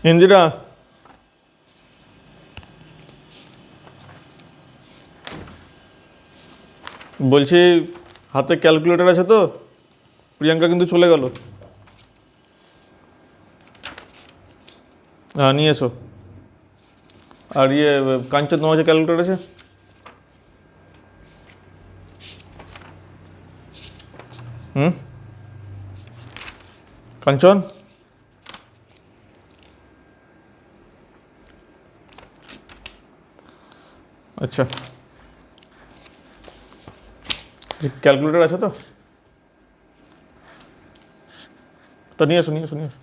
ইন্দিরা, বলছি হাতে ক্যালকুলেটর আছে তো? প্রিয়াঙ্কা কিন্তু চলে গেল। হ্যাঁ, নিয়ে এসো। আর কাঞ্চন, তোমার কাছে ক্যালকুলেটর আছে? কাঞ্চন, আচ্ছা, ক্যালকুলেটর আছে তো? তা নিয়ে এসো, নিয়ে এসো, নিয়ে এসো।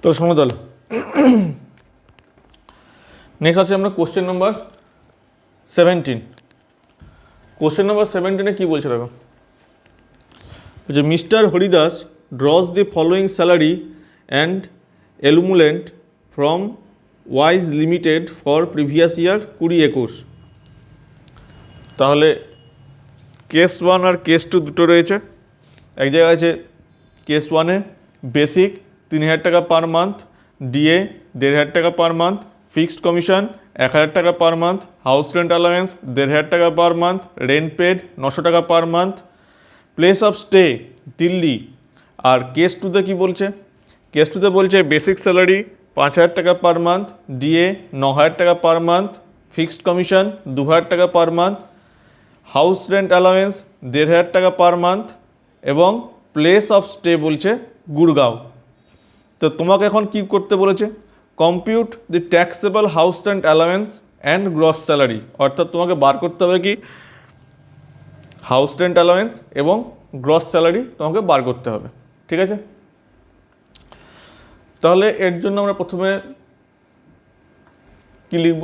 তো শোনো তাহলে, নেক্সট আছে আমরা কোশ্চেন নাম্বার 17। কোশ্চেন নাম্বার 17-এ কী বলছে দেখো, যে mister Haridas draws the following salary and emoluments from Wise limited for previous year 20-21। তাহলে কেস 1 আর কেস 2 দুটো রয়েছে। এক জায়গায় আছে কেস 1-এ বেসিক 3000 টাকা পার মান্থ, ডিএ 1500 টাকা পার মান্থ, ফিক্সড কমিশন 1000 টাকা per month, house rent allowance 1500 টাকা পার মান্থ, রেন্ট পেড 900 টাকা per month, place of stay Delhi. আর কেস 2-তে কী বলছে? কেস 2-তে বলছে বেসিক স্যালারি 5000 টাকা পার মান্থ, ডিএ 9000 টাকা পার মান্থ, ফিক্সড কমিশন 2000 টাকা per month, house rent allowance 1500 টাকা পার মান্থ এবং প্লেস অফ স্টে বলছে গুড়গাঁও। তো তোমাকে এখন কি করতে বলেছে? Compute the taxable house rent allowance and gross salary. অর্থাৎ তোমাকে বার করতে হবে কি হাউস রেন্ট অ্যালাউন্স এবং গ্রস স্যালারি তোমাকে বার করতে হবে। ঠিক আছে, তাহলে এর জন্য আমরা প্রথমে কি লিখব?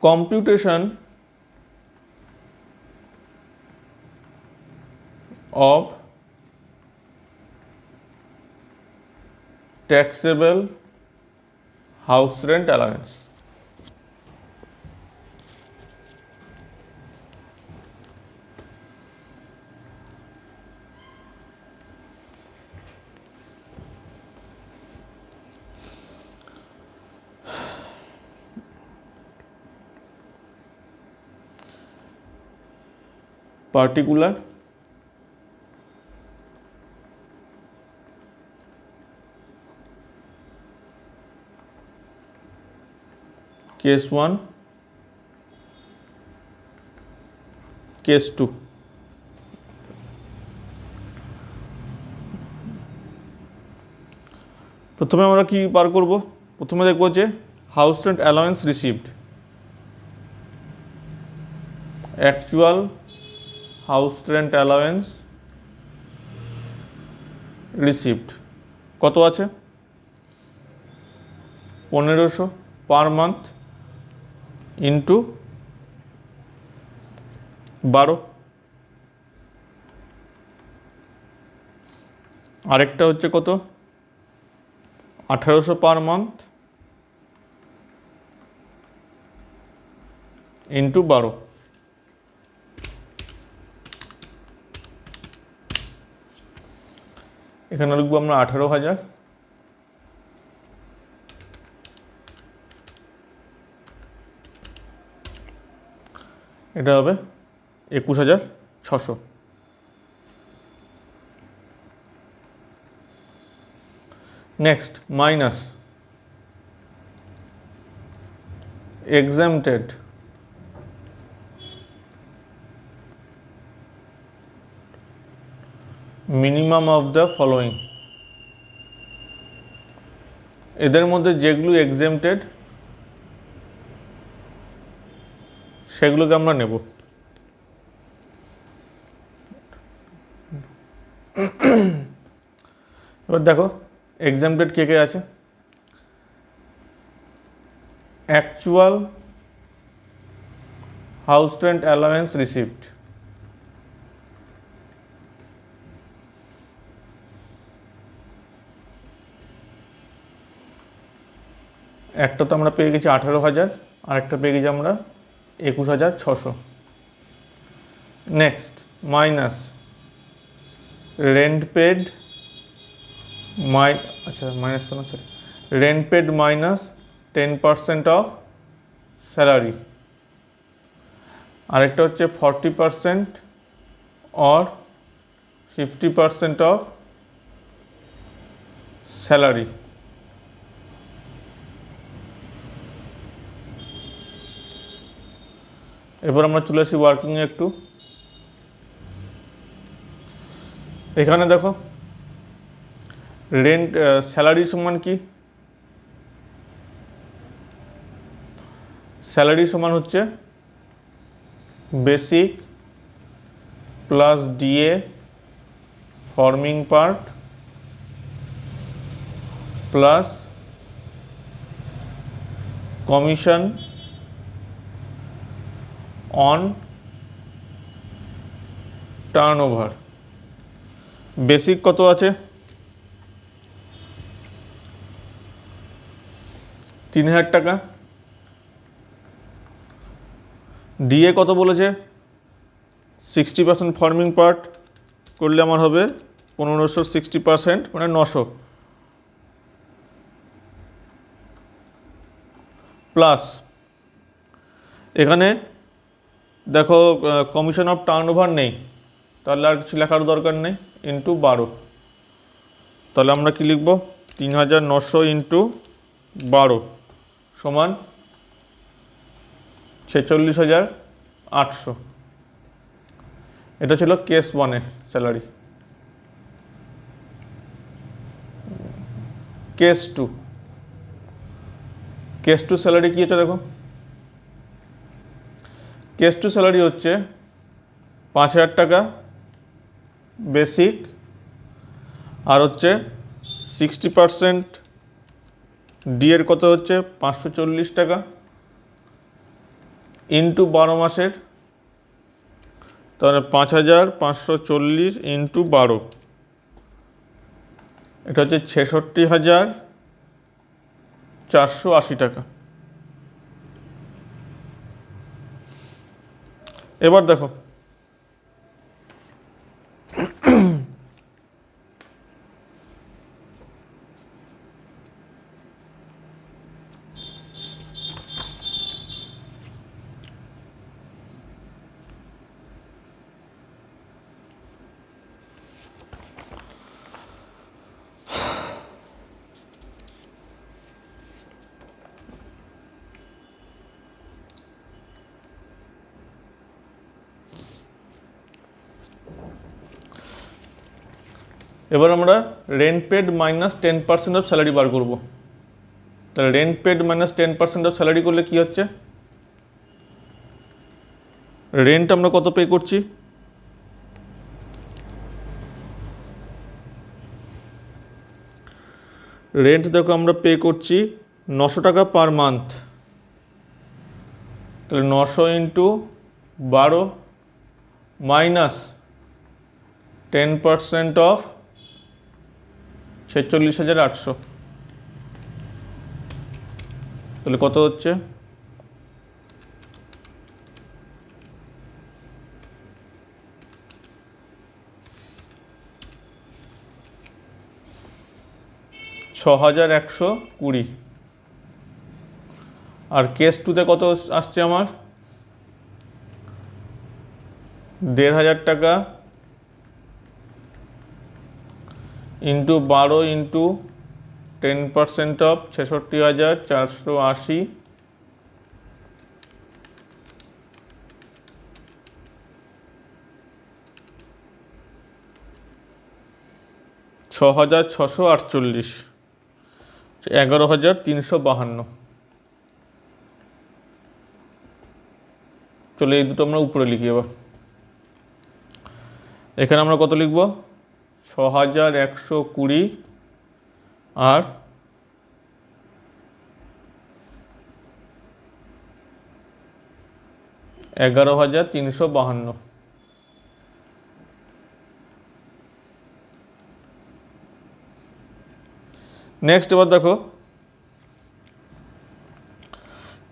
Computation of taxable house rent allowance। particular case 1 case 2। প্রথমে আমরা কি বার করব? প্রথমে দেখব যে house rent allowance received, actual house rent allowance received কত আছে? 1500 পার মান্থ ইন্টু 12। আরেকটা হচ্ছে কত? 1800 পার মান্থ ইন্টু 12। এখানে লিখবো আমরা 18,000 এটা হবে 21,600। Next minus exempted minimum of the following. এদের মধ্যে যেগুলো এক্সেমটেড সেগুলোকে আমরা নেব। এবার দেখো এক্সেমটেড কে কে আছে। Actual house rent allowance received, একটা তো আমরা পেয়ে গেছি 18,000, আর একটা পেয়ে গেছি আমরা 21,600। Next minus rent paid minus তো না sorry, rent paid minus 10% of salary, আরেকটা হচ্ছে 40% অর 50% অফ স্যালারি। এবার আমরা চলে আসি ওয়ার্কিংয়ে একটু। এখানে দেখো রেন্ট স্যালারি সমান কি, স্যালারি সমান হচ্ছে basic plus DA forming part plus commission on turnover. Basic কত আছে 3,000 টাকা, ডিএ কত বলেছে 60% ফর্মিং পার্ট করলে আমার হবে 1500, 60% মানে 900, প্লাস এখানে দেখো কমিশন অফ টার্নওভার নেই, তাহলে আর কিছু লেখার দরকার নেই, ইন্টু 12। তাহলে আমরা কি লিখব 3,900 ইন্টু 12 সমান 46,800। এটা ছিল কেস 1-এর স্যালারি। কেস 2, কেস 2 স্যালারি কী হচ্ছে দেখো, কেস 2 স্যালারি হচ্ছে 5,000 টাকা বেসিক, আর হচ্ছে 60% ডিএর কত হচ্ছে 540 টাকা ইন্টু 12 মাসের, তাহলে 5,540 ইন্টু 12, এটা হচ্ছে 66,480 টাকা। এবার দেখো এবার আমরা rent paid minus 10% of salary বার করব। তাহলে rent paid minus 10% of salary করলে কি হচ্ছে, রেন্ট আমরা কত পে করছি, রেন্ট দেখো আমরা পে করছি 900 টাকা পার মান্থ, তাহলে 900 ইন্টু 12 মাইনাস 10% অফ 46,800, তাহলে কত হচ্ছে 6,120। আর কেস 2-তে কত আসছে আমার 1,500 টাকা ইন্টু 12 ইন্টু 10% অফ 66,480, 6,648, 11,352। চলে এই দুটো আমরা উপরে লিখি। এবার এখানে আমরা কত লিখব? 6,120 আর 11,352। নেক্সট এবার দেখো,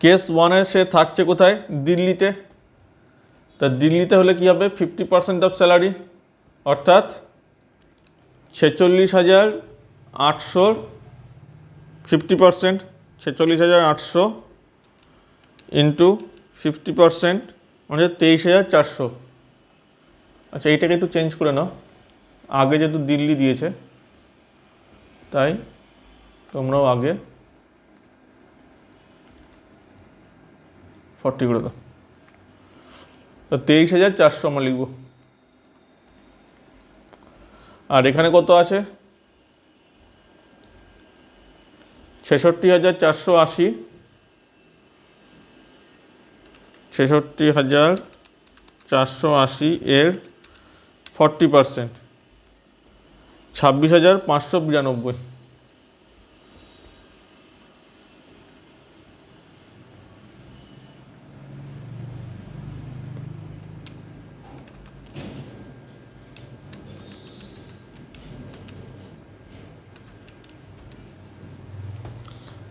কেস 1-এ সে থাকছে কোথায়? দিল্লিতে। তা দিল্লিতে হলে কি হবে? 50% অফ স্যালারি, অর্থাৎ 46,800, 50%, 46,800 ইন্টু 50% মানে 23,400। আচ্ছা, এইটাকে একটু চেঞ্জ করে নাও, আগে যেহেতু দিল্লি দিয়েছে তাই তোমরাও আগে 40 করে দাও। তো 23,400 আমরা লিখব। আর এখানে কত আছে? 66,480, 66,480 এর 40%, 26,592।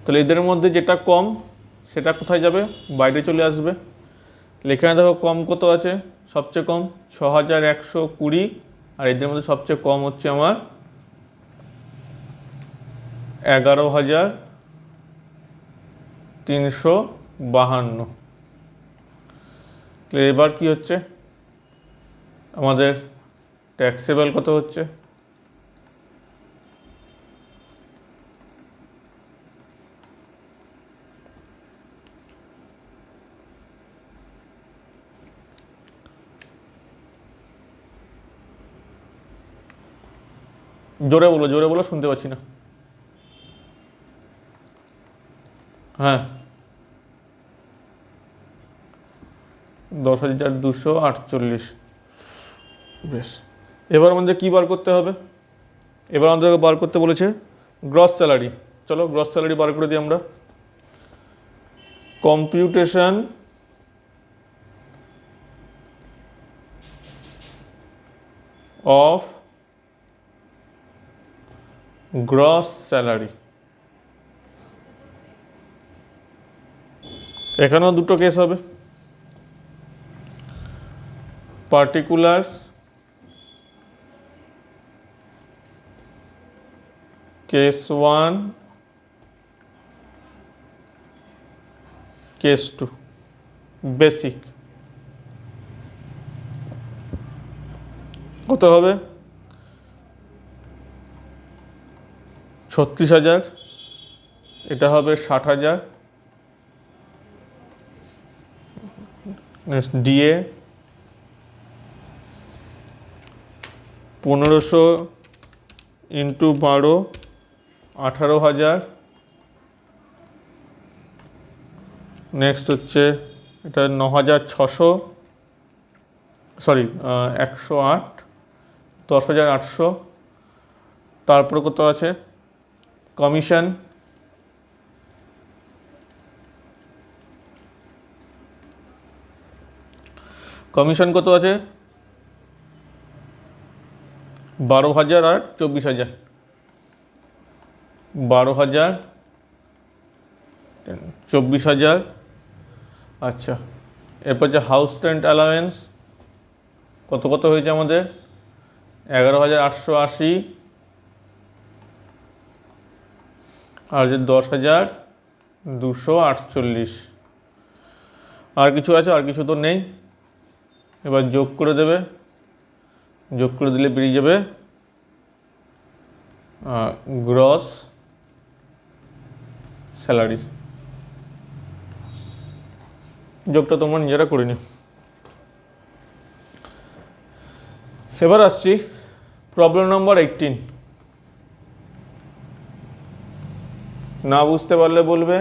তাহলে এদের মধ্যে যেটা কম সেটা কোথায় যাবে? বাইরে চলে আসবে। এখানে দেখো কম কত আছে? সবচেয়ে কম 6,120, আর এদের মধ্যে সবচেয়ে কম হচ্ছে আমার 11,352। এবার কি হচ্ছে? আমাদের ট্যাক্সেবল কত হচ্ছে? জোরে বলো, জোরে বলো, শুনতে পাচ্ছি না। হ্যাঁ, 10,248। বেশ, এবার আমাদের কী বার করতে হবে? এবার আমাদেরকে বার করতে বলেছে গ্রস স্যালারি। চলো গ্রস স্যালারি বার করে দিই আমরা। Computation of gross salary. এখানেও দুটো কেস হবে, পার্টিকুলার্স কেস 1, কেস 2, বেসিক। কত হবে? 36,000, এটা হবে 60,000, ডিএ 1500 ইন্টু 12, 18,000। নেক্সট হচ্ছে এটা 9,600, সরি 108, 10,800। তারপরে কত আছে? কমিশন, কমিশন কত আছে? 12,000 আর 24,000, 12,000, 24,000। আচ্ছা, এরপর যে হাউস রেন্ট অ্যালাউয়েন্স কত কত হয়েছে আমাদের? 11,880 আর যে 10,248। আর কিছু আছে? আর কিছু তো নেই। এবার যোগ করে দেবে, যোগ করে দিলে বেরিয়ে যাবে গ্রস স্যালারি। যোগটা তোমরা নিজেরা করে নিও। এবার আসছি প্রবলেম নম্বর 18। না বুঝতে পারলে বলবে।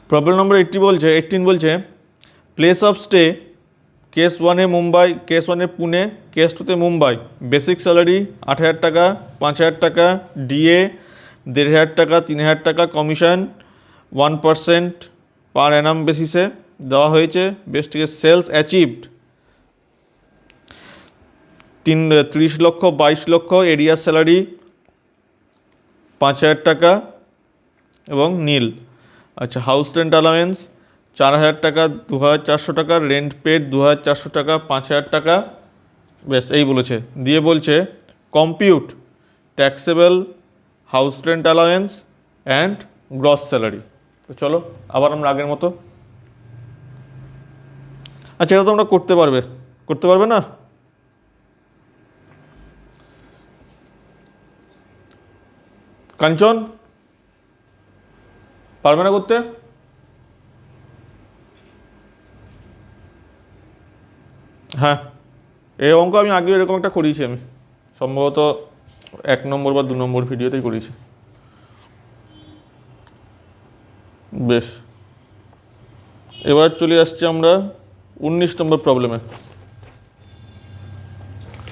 প্রবলেম নম্বর 18 বলছে প্লেস অফ স্টে কেস 1-এ মুম্বাই, কেস 1-এ পুনে, কেস 2-তে মুম্বাই। বেসিক স্যালারি 8,000 টাকা, 5,000 টাকা ডিএ, 1,500 টাকা, 3,000 টাকা কমিশন, 1% পার অ্যানাম বেসিসে দেওয়া হয়েছে। বেশ ঠিক আছে। সেলস অ্যাচিভড 30 লক্ষ, 22 লক্ষ। এরিয়া স্যালারি 5,000 টাকা এবং নীল। আচ্ছা, হাউস রেন্ট অ্যালাউয়েন্স 4,000 টাকা, 2,400 টাকা। রেন্ট পেড 2,400 টাকা, 5,000 টাকা। বেশ, এই বলেছে। দিয়ে বলছে compute taxable house rent allowance and gross salary. তো চলো আবার আমরা আগের মতো। আচ্ছা, এটা তোমরা করতে পারবে না? কাঞ্চন পারবে না করতে? হ্যাঁ, এই অঙ্ক আমি আগে এরকম একটা করিয়েছি, আমি সম্ভবত 1 নম্বর বা 2 নম্বর ভিডিওতেই করিয়েছি। বেশ, এবার চলে আসছি আমরা 19 নম্বর প্রবলেমে।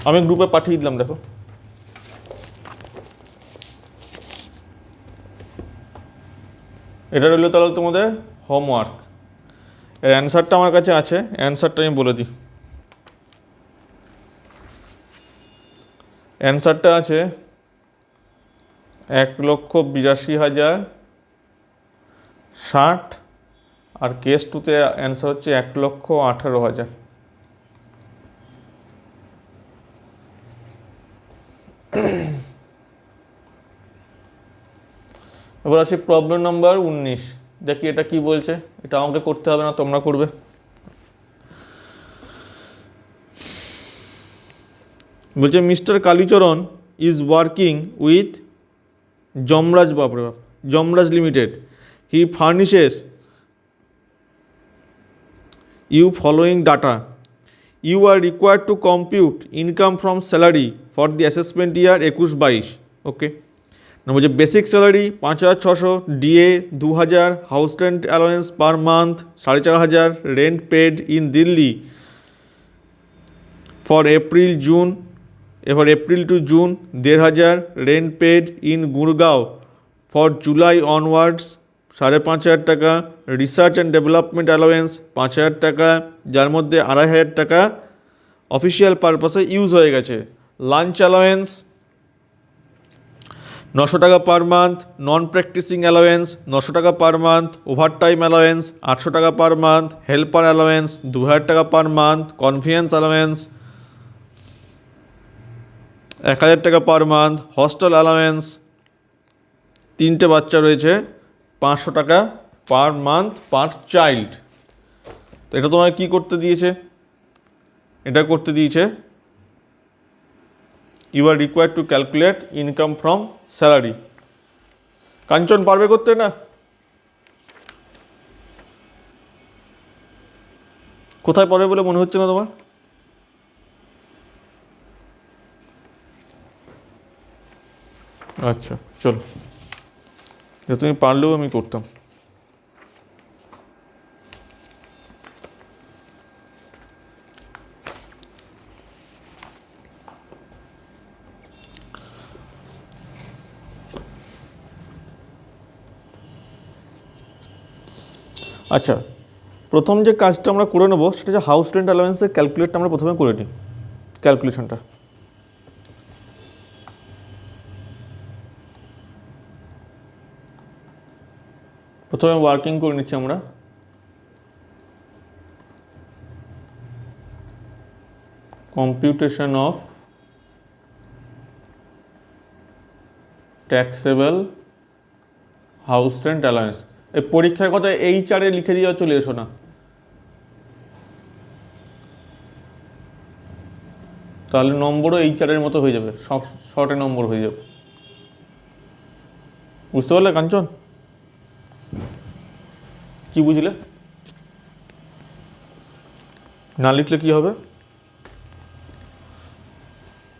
আমি গ্রুপে পাঠিয়ে দিলাম, দেখো। এটা রইল তাহলে তোমাদের হোমওয়ার্ক। এর অ্যান্সারটা আমার কাছে আছে, অ্যান্সারটা আমি বলে দিই। অ্যান্সারটা আছে 1,82,060, আর কেস 2-তে অ্যান্সার হচ্ছে 1,18,000। এবার আসি প্রবলেম নাম্বার 19। দেখি এটা কি বলছে। এটা আমাকে করতে হবে না, তোমরা করবে। বলছে mister Kalicharan is working with Jamraj limited. He furnishes you following data. You are required to compute income from salary for the assessment year 21-22. Okay, বলছে basic salary 5,600, DA 2,000, house rent allowance per month 4,500, rent paid in Delhi for April June, এবার April to June 1,500, rent paid in Gurgaon for July onwards 5,500 টাকা। Research and development allowance 5,000 টাকা, যার মধ্যে 2,500 টাকা official পারপাসে use হয়ে গেছে। লাঞ্চ অ্যালাউয়েন্স 900 টাকা পার মান্থ, নন প্র্যাকটিসিং অ্যালাউয়েন্স 900 টাকা পার মান্থ, ওভারটাইম অ্যালাউয়েন্স 800 টাকা পার মান্থ, হেল্পার অ্যালাউয়েন্স 2,000 টাকা পার মান্থ, কনভেন্স অ্যালাউয়েন্স 1,000 টাকা পার মান্থ, হস্টেল অ্যালাউয়েন্স 3টে বাচ্চা রয়েছে 500 টাকা পার মান্থ পার চাইল্ড। তো এটা তোমাকে কী করতে দিয়েছে? এটা করতে দিয়েছে you are required to calculate income from salary. Kanchan পারবে করতে না? কোথায় পারবে বলে মনে হচ্ছে না তোমার? আচ্ছা চলো, এটা তুমি পারলেও আমি করতাম। আচ্ছা, প্রথম যে কাজটা আমরা করে নেবো সেটা হচ্ছে হাউস রেন্ট অ্যালাউয়েন্সের ক্যালকুলেটটা আমরা প্রথমে করে নিই, ক্যালকুলেশনটা। প্রথমে ওয়ার্কিং করে নিচ্ছি আমরা। Computation of taxable house rent allowance. এই পরীক্ষার কথা এইচআরে লিখে দিয়ে চলে এসো না, তাহলে নম্বরও এইচআরের মতো হয়ে যাবে, শর্টে নম্বর হয়ে যাবে। বুঝতে পারলে কাঞ্চন? কি বুঝলে? না লিখলে কি হবে?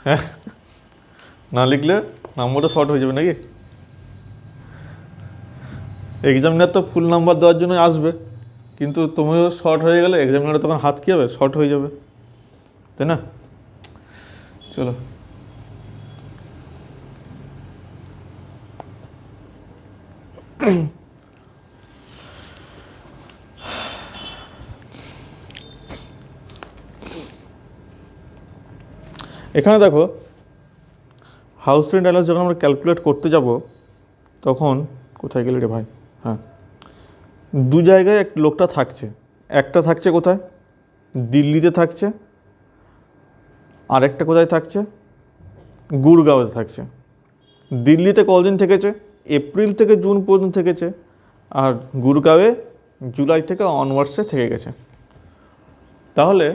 হ্যাঁ, না লিখলে নাম্বারটা শর্ট হয়ে যাবে নাকি? এক্সামিনার তো ফুল নাম্বার দেওয়ার জন্য আসবে, কিন্তু তুমিও শর্ট হয়ে গেলে এক্সামিনারে তখন হাত কী হবে? শর্ট হয়ে যাবে, তাই না? চলো, এখানে দেখো হাউস রেন্ট অ্যালাউন্স যখন আমরা ক্যালকুলেট করতে যাব তখন কোথায় গেলে রে ভাই? হ্যাঁ, দু জায়গায় এক লোকটা থাকছে। একটা থাকছে কোথায়? দিল্লিতে থাকছে, আরেকটা কোথায় থাকছে? গুরগাঁওতে থাকছে। দিল্লিতে কদিন থেকেছে? এপ্রিল থেকে জুন পর্যন্ত থেকেছে, আর গুরগাঁওয়ে জুলাই থেকে অনওয়ার্ডসে থেকে গেছে। তাহলে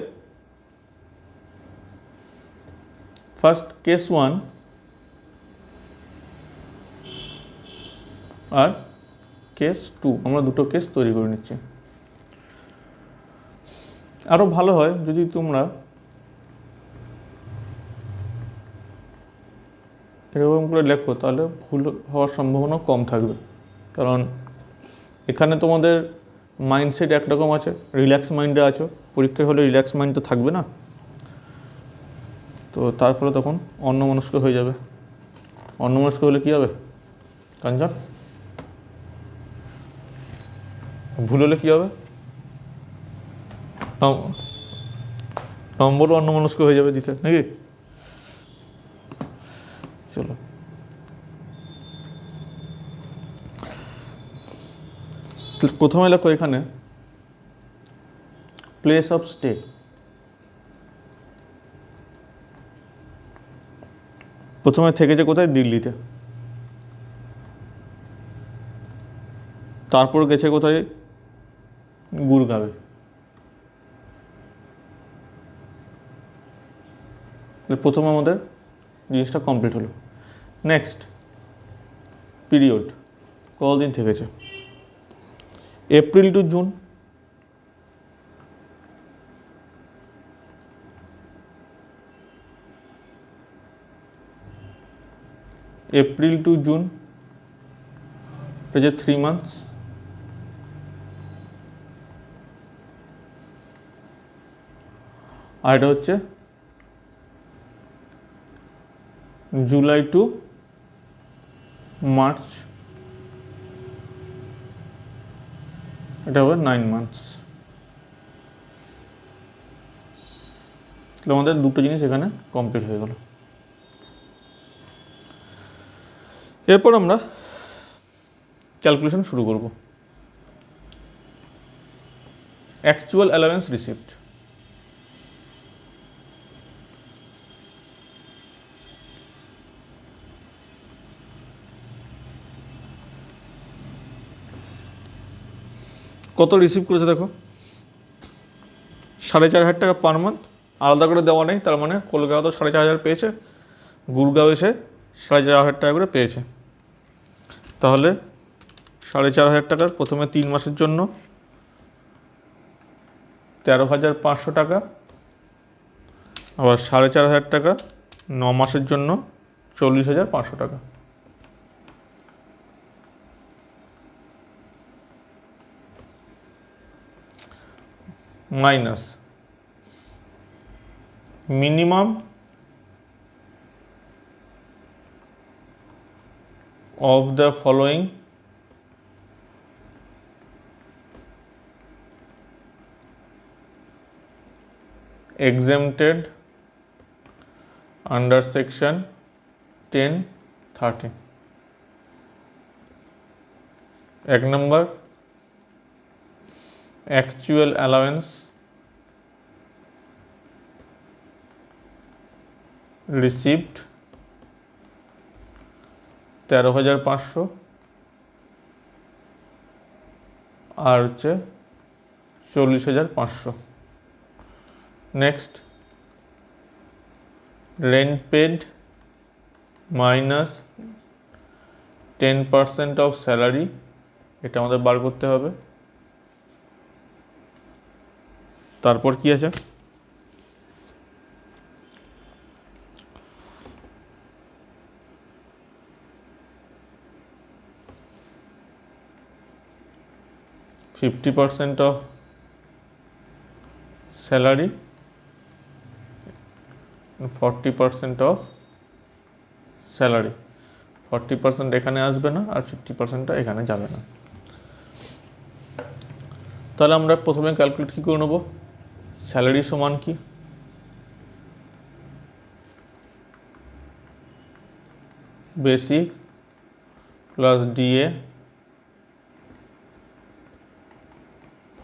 ফার্স্ট কেস 1 আর কেস 2, আমরা দুটো কেস তৈরি করে নিচ্ছি। আরও ভালো হয় যদি তোমরা এরকম করে লেখো, তাহলে ভুল হওয়ার সম্ভাবনা কম থাকবে। কারণ এখানে তোমাদের মাইন্ডসেট একরকম আছে, রিল্যাক্স মাইন্ডে আছো, পরীক্ষার হলে রিল্যাক্স মাইন্ড তো থাকবে না, তো তার ফলে তখন অন্যমনস্ক হয়ে যাবে। অন্যমনস্ক হলে কী হবে কাঞ্চন? ভুল হলে কী হবে? নম্বরও অন্যমনস্ক হয়ে যাবে দিতে, নাকি? চলো, প্রথমে লেখো এখানে প্লেস অফ স্টে। প্রথমে থেকেছে কোথায়? দিল্লিতে। তারপর গেছে কোথায়? গুরগাঁওয়ে। প্রথম আমাদের জিনিসটা কমপ্লিট হলো। নেক্সট পিরিয়ড, কতদিন থেকেছে? April to June. April to June, এটা যে 3 মান্থস। আর এটা হচ্ছে জুলাই টু মার্চ, এটা হবে 9 মান্থস। তাহলে আমাদের দুটো জিনিস এখানে কমপ্লিট হয়ে গেল। এরপর আমরা ক্যালকুলেশন শুরু করব। Actual allowance received. কত রিসিভ করেছে দেখো, 4,500 টাকা পার মান্থ। আলাদা করে দেওয়া নেই, তার মানে কলকাতা তো 4,500 পেয়েছে, গুরগাঁও এসে 4,500 টাকা করে পেয়েছে। তাহলে 4,500 টাকার প্রথমে 3 মাসের জন্য 13,500 টাকা, আবার 4,500 টাকা 9 মাসের জন্য 40,500 টাকা। Minus minimum of the following exempted under section 10(13). 1 number actual allowance received 13,500 আর হচ্ছে 40,500। Next rent paid minus 10% of salary, এটা আমাদের বার করতে হবে। তারপর কি আছে, $50 অফ স্যালারি, 40% অফ স্যালারি। 40% এখানে আসবে না আর 50%টা এখানে যাবে না। তাহলে আমরা প্রথমে ক্যালকুলেট কী করে নেব, স্যালারি সমান কি, basic plus DA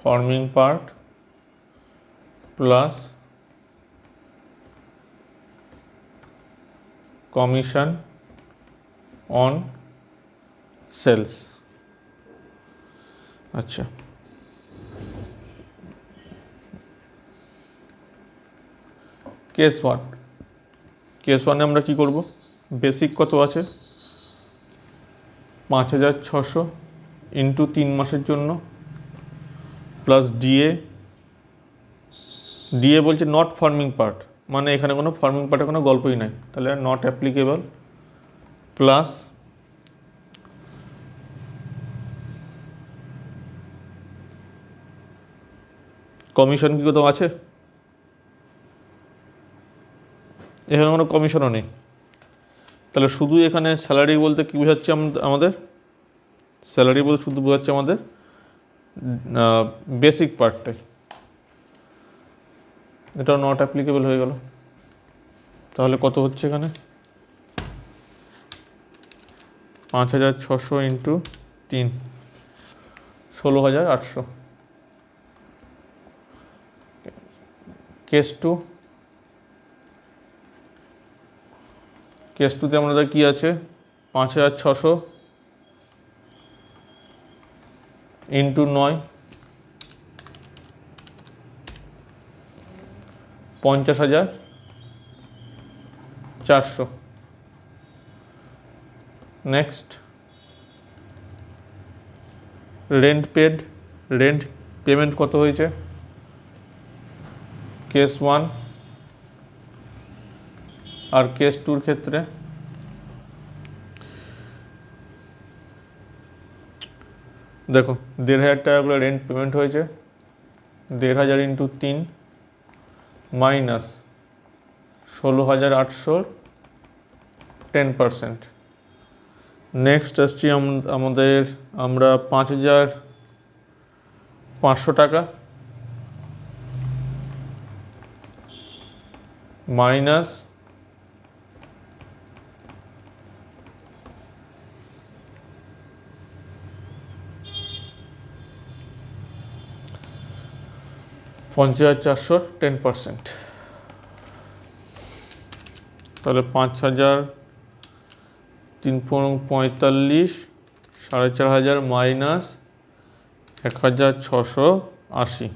forming part plus commission on sales. আচ্ছা, কেস ওয়ান, কেস ওয়ানে আমরা কি করব, বেসিক কত আছে 5,600 ইন্টু 3 মাসের জন্য প্লাস ডিএ, ডিএ বলছে নট ফর্মিং পার্ট, মানে এখানে কোনো ফর্মিং পার্টের কোনো গল্পই নাই, তাহলে নট অ্যাপ্লিকেবল, প্লাস কমিশন কি কোথাও আছে, এখানে কোনো কমিশনও নেই, তাহলে শুধু এখানে স্যালারি বলতে কী বোঝাচ্ছে আমাদের, স্যালারি বলতে শুধু বোঝাচ্ছে আমাদের বেসিক পার্টটাই, এটাও নট অ্যাপ্লিকেবল হয়ে গেল। তাহলে কত হচ্ছে এখানে 5,600 ইন্টু 3, 16,800। কেস টু, কেস টুতে আমাদের কি আছে 5,600 into 9, 50,400। Next rent paid, rent payment কত হয়েছে কেস ওয়ান আর কেস টুর ক্ষেত্রে, দেখো 1,500 টাকা করে রেন্ট পেমেন্ট হয়েছে, 1,500 ইন্টু 3 মাইনাস 16,800 10%। নেক্সট আসছি আমাদের, আমরা 5,500 টাকা মাইনাস 50,400 10%, তাহলে 5,000 3 45 4,500 মাইনাস 1,680,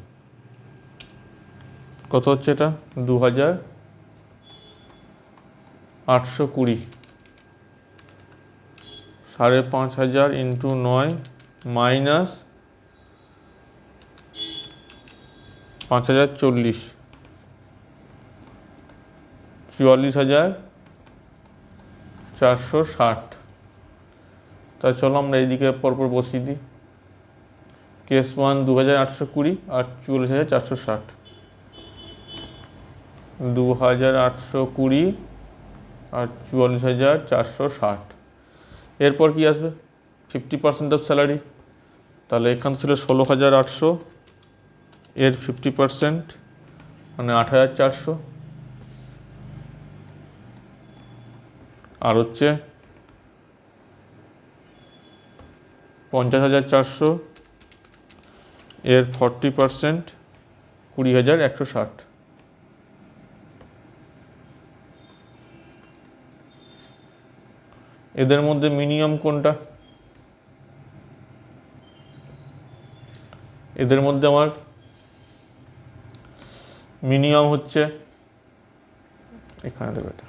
কত হচ্ছে এটা 2,820, 5,500 ইন্টু 9 মাইনাস 5,040, 44,460। তা চলো আমরা এইদিকে পরপর বসিয়ে দিই, কেস ওয়ান 2,820 আর 44,460, 2,820 আর 44,460। এরপর কি আসবে 50% অফ স্যালারি, তাহলে এখান ছিল 16,800, এর 50% মানে 8,400, আর হচ্ছে 50,400, এর 40% 20,160। এদের মধ্যে মিনিমাম কোনটা? এদের মধ্যে আমার মিনিমাম হচ্ছে এখানে দেবে এটা।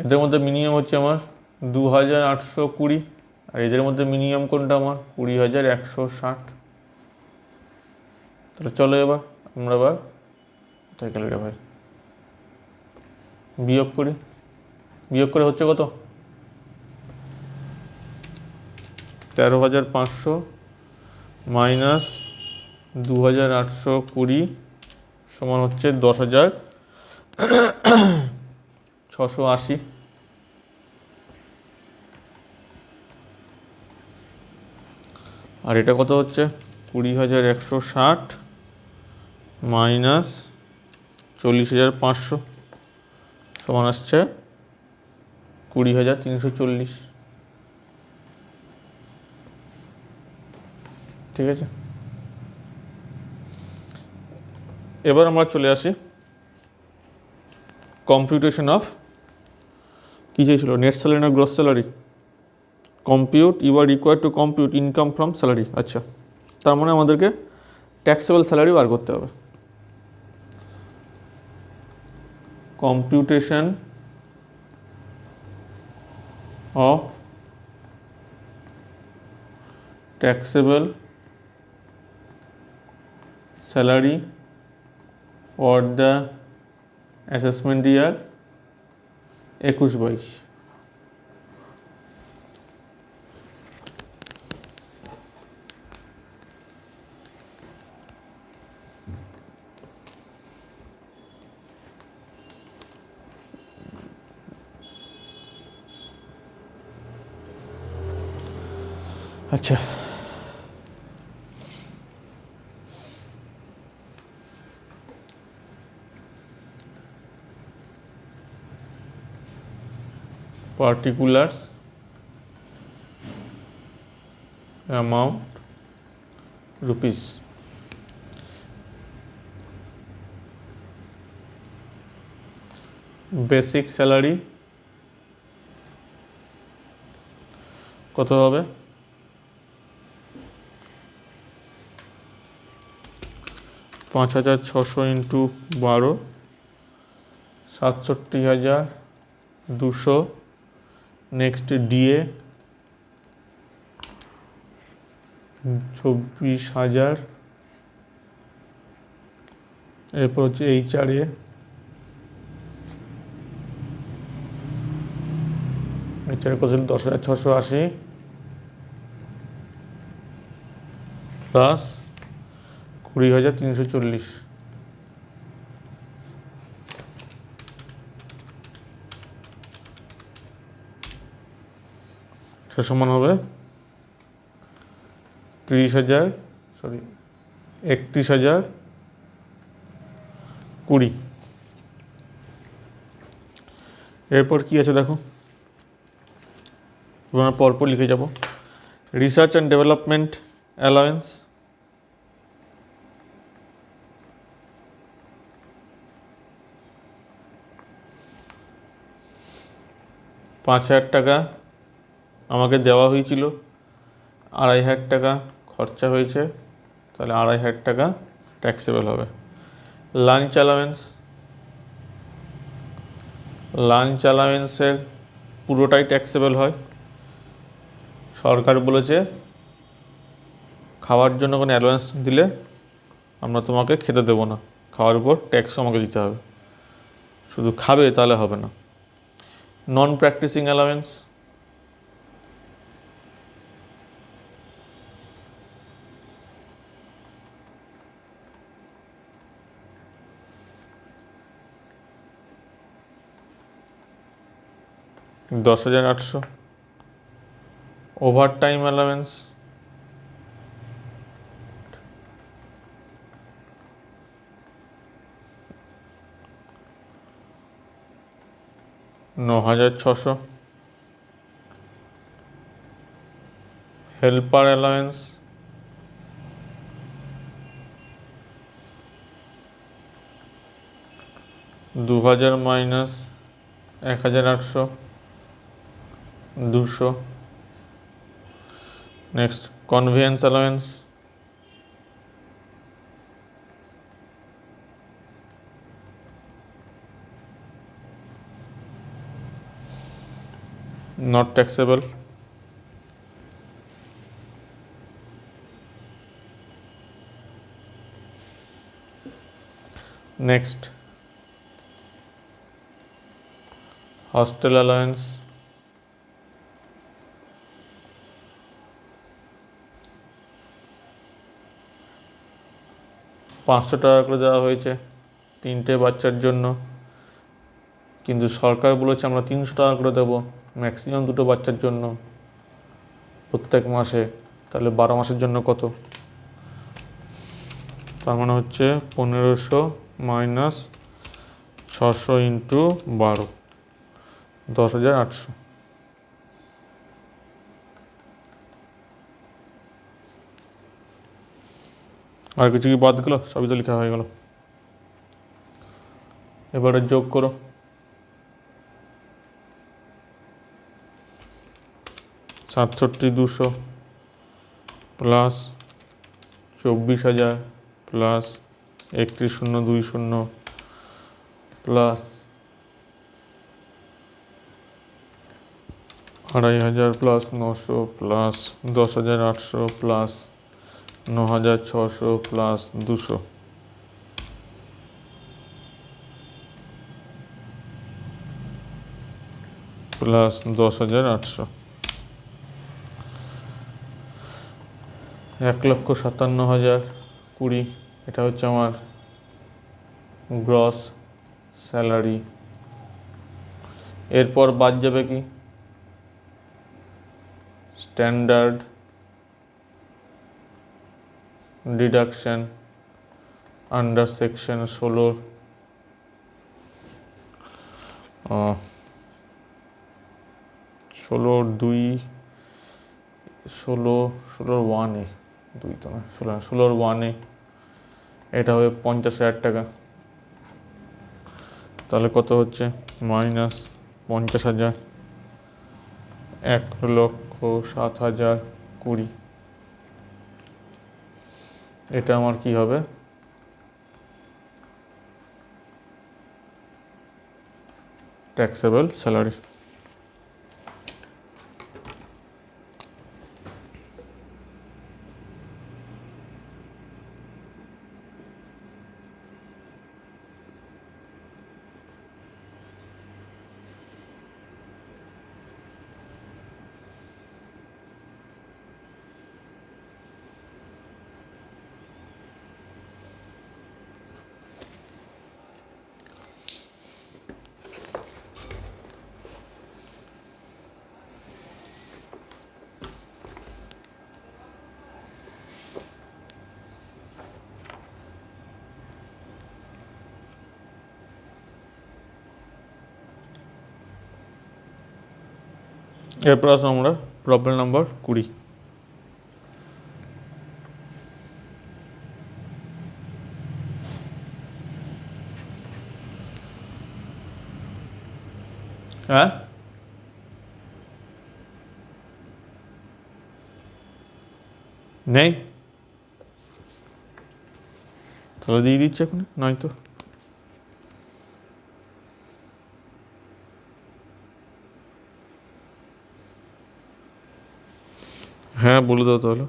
এদের মধ্যে মিনিমাম হচ্ছে আমার 2820, আর এদের মধ্যে মিনিমাম কোনটা আমার 20160। তাহলে চলো এবার আমরা কোথায় গেল রে ভাই, বিয়োগ করি। বিয়োগ করে হচ্ছে কত? 13,500 মাইনাস 2,820 সমান হচ্ছে 10,680। আর এটা কত হচ্ছে 20,160 মাইনাস 40,500 সমান আসছে 20,340। ঠিক আছে, এবার আমরা চলে আসি কম্পিউটেশন অফ, কী চেয়েছিল, নেট স্যালারি না gross salary? Compute, you are required to compute income from salary. আচ্ছা, তার মানে আমাদেরকে ট্যাক্সেবল স্যালারি বার করতে হবে। Computation of taxable salary for the assessment year 21-22। আচ্ছা, particulars amount rupees, basic salary কত হবে? 5,600 ইন্টু 12, 67,200। Next DA 24,000। এরপর হচ্ছে এইচআরএ কত ছিল 10,680 প্লাস 20,340। সেটা সমান হবে 31,020। এরপর কি আছে দেখো, আমরা পরপর লিখে যাব। রিসার্চ অ্যান্ড ডেভেলপমেন্ট অ্যালাউয়েন্স 5,000 টাকা আমাকে দেওয়া হয়েছিল, 2,500 টাকা খরচা হয়েছে, তাহলে 2,500 টাকা ট্যাক্সেবল হবে। লাঞ্চ অ্যালাউয়েন্সের পুরোটাই ট্যাক্সেবল হয়। সরকার বলেছে খাওয়ার জন্য কোনো অ্যালাউয়েন্স দিলে আমরা তোমাকে খেতে দেবো না, খাওয়ার উপর ট্যাক্সও আমাকে দিতে হবে, শুধু খাবে তাহলে হবে না। Non practising allowance 10,800। Overtime allowance 9,600। Helper allowance 2000 minus 1800, 200। Next conveyance allowance, not taxable. Next hostel allowance, $500 করে দেওয়া হয়েছে 3টে বাচ্চার জন্য, কিন্তু সরকার বলেছে আমরা $300 করে দেবো ম্যাক্সিমাম 2টো বাচ্চার জন্য প্রত্যেক মাসে। তাহলে 12 মাসের জন্য কত? তার মানে হচ্ছে 1500 মাইনাস 600 ইন্টু 12, 10,800। আর কিছু কি বাদ গেল? সবই তো লেখা হয়ে গেল। এবারে যোগ করো। 67,200 plus 24,000 plus 31,020 plus 2,500 plus 900 plus 10,800 plus 9,600 plus 200 plus 10,800, 1,57,020। এটা হচ্ছে আমার গ্রস স্যালারি। এরপর বাদ যাবে কি? Standard deduction under section 16, 16(2), 16(1)(a), 2 তো না, 16(1)(a), এটা হবে 50,000 টাকা। তাহলে কত হচ্ছে? মাইনাস 50,000, 1,07,020। এটা আমার কি হবে? Taxable salary. এরপর আসো আমরা প্রবলেম নাম্বার 20। হ্যাঁ, নেই? তাহলে দিয়ে দিচ্ছে এখন, নয়তো হ্যাঁ বলে দাও তাহলে।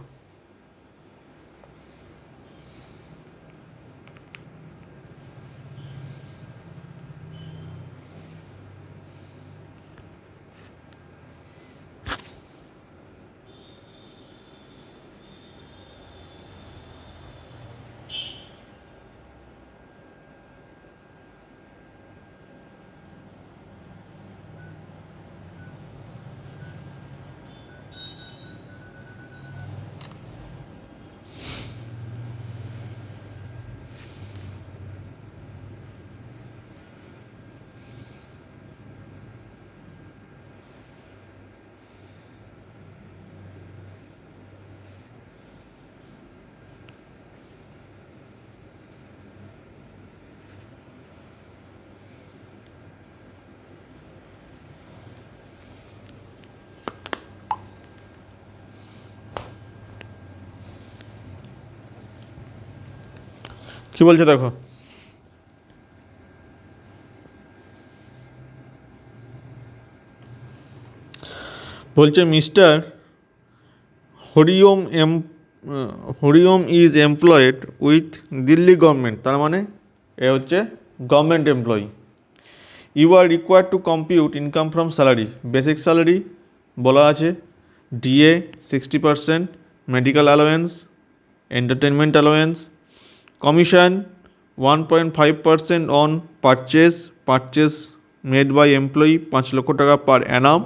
কি বলছে দেখো, বলছে mister Hariom Hariom is employed with Delhi government, তার মানে এ হচ্ছে government employee. You are required to compute income from salary, basic salary বলা আছে, DA 60%, medical allowance, entertainment allowance, commission 1.5% on purchase made by employee, 5 lakh টাকা পার অ্যানাম।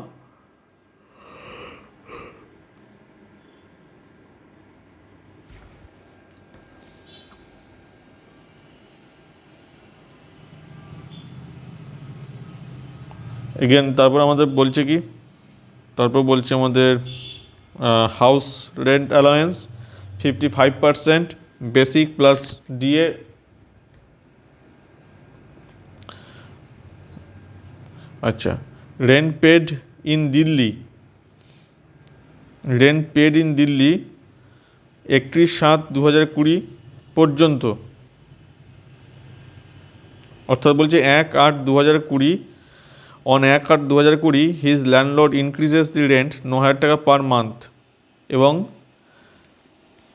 এগেন তারপর আমাদের বলছে কি, তারপর বলছে আমাদের house rent allowance 55%, basic plus DA. আচ্ছা, রেন্ট পেড ইন দিল্লি 31/7/2020 পর্যন্ত, অর্থাৎ বলছে 1/8/2020, on 1/8/2020 his landlord increases the rent 9,000 টাকা পার মান্থ, এবং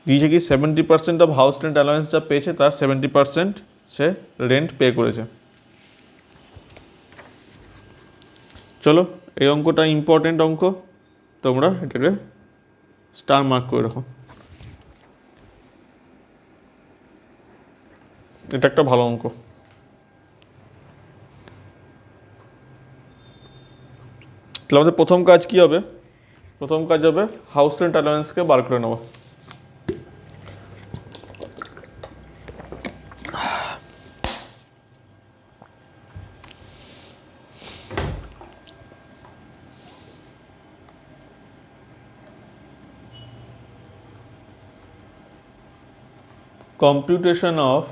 দিয়েছে কি 70% অফ হাউস রেন্ট অ্যালাওয়েন্স যা পেয়েছে তার 70% সে রেন্ট পে করেছে। চলো, এই অঙ্কটা ইম্পর্টেন্ট অঙ্ক, তোমরা এটাকে স্টার মার্ক করে রাখো, এটা একটা ভালো অঙ্ক। তাহলে আমাদের প্রথম কাজ কি হবে? প্রথম কাজ হবে হাউস রেন্ট অ্যালাওয়েন্সকে বার করে নেওয়া। Computation of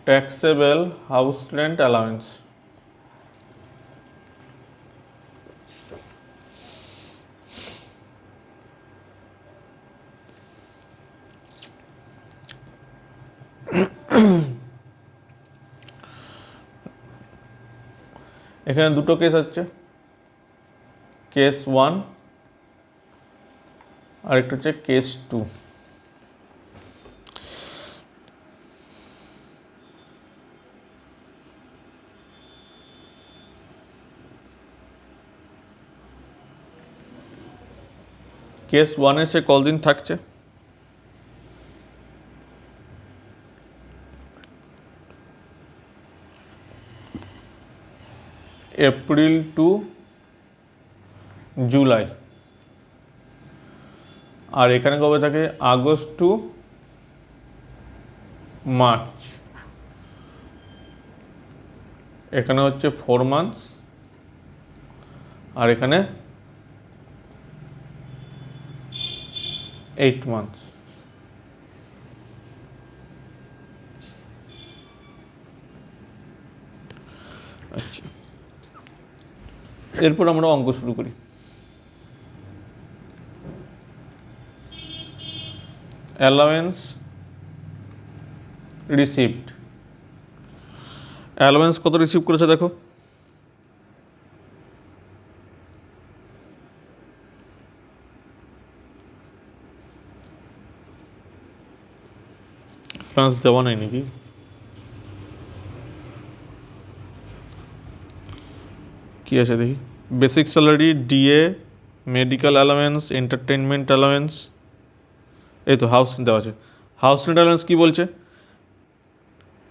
taxable house rent allowance. এখানে দুটো কেস আছে, কেস 1 আর একটা হচ্ছে কেস 2। কেস 1-এ সে কতদিন থাকছে? এপ্রিল টু জুলাই, আর এখানে কবে থাকে? August to March. এখানে হচ্ছে 4 মান্থস, আর এখানে 8 মান্থস। আচ্ছা, এরপর আমরা অঙ্ক শুরু করি। অ্যালাওয়েন্স রিসিভড, অ্যালাওয়েন্স কত রিসিভ করেছে দেখো, অ্যালাওয়েন্স দেওয়া নাই নাকি? কি আছে দেখি, basic salary, DA, medical allowance, entertainment allowance, এই তো হাউস দেওয়া আছে। হাউস রেন্ট অ্যালাওয়েন্স কী বলছে?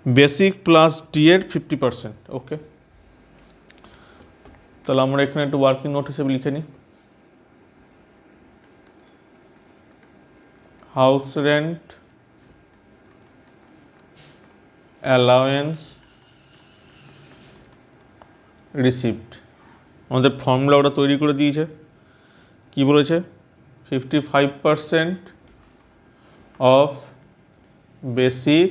Basic plus ডিএর 50%। ওকে, তাহলে আমরা এখানে একটু ওয়ার্কিং নোট হিসেবে লিখে নিই। হাউস রেন্ট অ্যালাওয়েন্স রিসিভড, আমাদের ফর্মুলা ওটা তৈরি করে দিয়েছে। কি বলেছে? 55% অফ বেসিক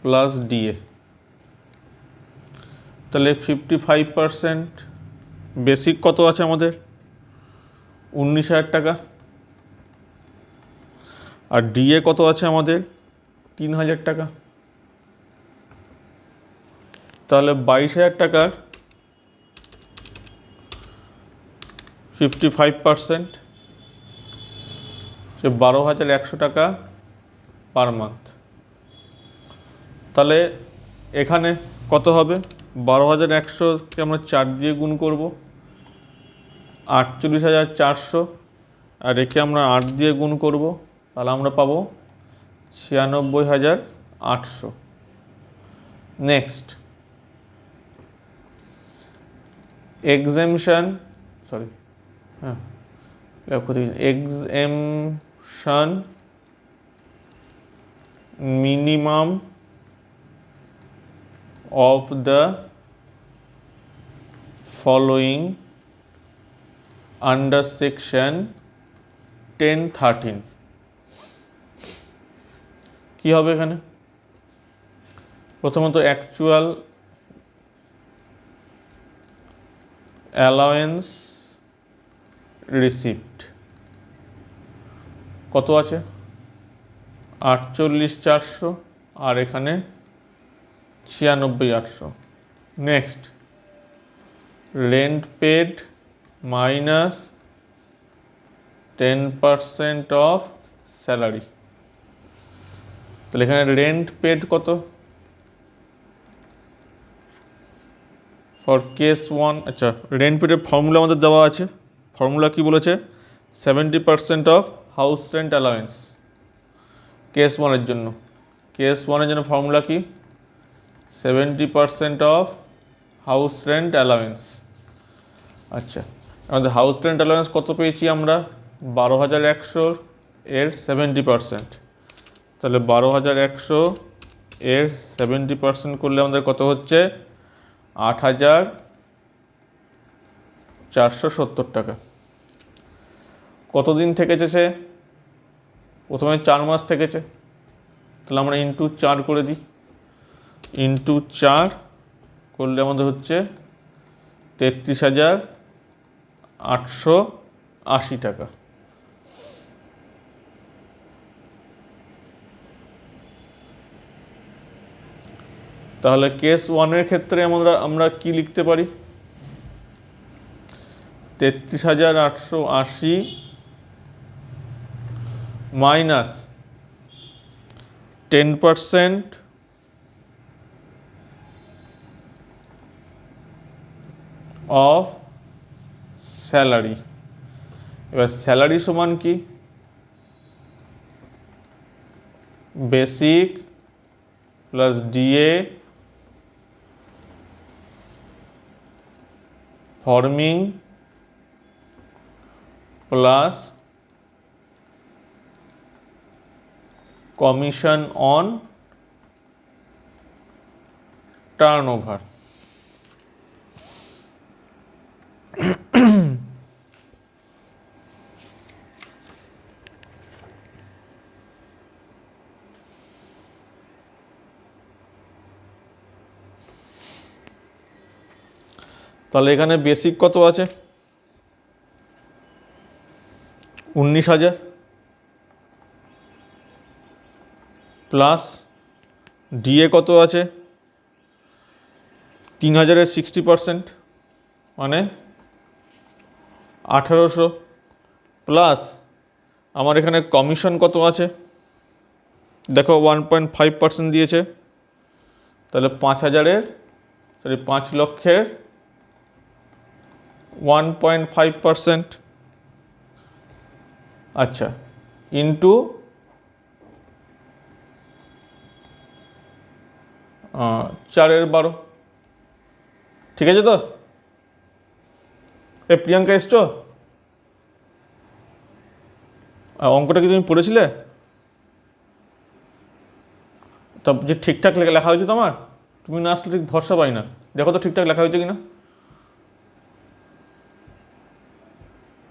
প্লাস ডিএ। তাহলে 55% বেসিক কত আছে আমাদের? 19,000 টাকা, আর ডিএ কত আছে আমাদের 3000 টাকা, তাহলে 22,000 টাকার 55%, সে 12,100 টাকা পার মান্থ। তাহলে এখানে কত হবে, 12,100কে আমরা 4 দিয়ে গুণ করব, 48,400, আর একে আমরা 8 দিয়ে গুণ করব, তাহলে আমরা পাবো 96,800। নেক্সট, এক্সেমশন, সরি হ্যাঁ exemption minimum of the following under section 10(13) কি হবে এখানে? প্রথমত অ্যাকচুয়াল অ্যালাওয়েন্স রিসিপ্ট কত আছে, 48,400, আর এখানে 96,800। Next, rent paid minus 10% of salary, তাহলে এখানে রেন্ট পেড কত, ফর কেস 1, আচ্ছা রেন্ট পেডের ফর্মুলা আমাদের দেওয়া আছে, ফর্মুলা কি বলেছে, 70% of house rent allowance case 1-এর জন্য। কেস 1-এর জন্য ফর্মুলা কি, 70% অফ হাউস রেন্ট অ্যালাওয়েন্স। আচ্ছা, আমাদের হাউস রেন্ট অ্যালাওয়েন্স কত পেয়েছি আমরা, 12,100 এর 70%, তাহলে 12,100 এর 70% করলে আমাদের কত হচ্ছে, 8,470 টাকা। কতদিন থেকেছে সে, প্রথমে 4 মাস থেকেছে, তাহলে আমরা ইন্টু 4 করে দিই, ইন্টু 4 করলে আমাদের হচ্ছে 33,880 টাকা। তাহলে কেস 1-এর ক্ষেত্রে আমরা কি লিখতে পারি, 33,880 মাইনাস 10% অফ স্যালারি। এবার স্যালারি সমান কি, basic plus DA forming plus commission on turnover. তাহলে এখানে বেসিক কত আছে, 19,000 প্লাস ডিএ কত আছে, 3,000-এর 60% মানে 1,800, প্লাস আমার এখানে কমিশন কত আছে দেখো, 1.5% দিয়েছে, তাহলে 5 লক্ষের 1.5%, আচ্ছা ইন্টু 4/12, ঠিক আছে তো? প্রিয়াঙ্কা এসছো, অঙ্কটা কি তুমি পড়েছিলে? তা যে ঠিকঠাক লেখা হয়েছে তোমার, তুমি না আসলে ঠিক ভরসা পাই না, দেখো তো ঠিকঠাক লেখা হয়েছে কিনা।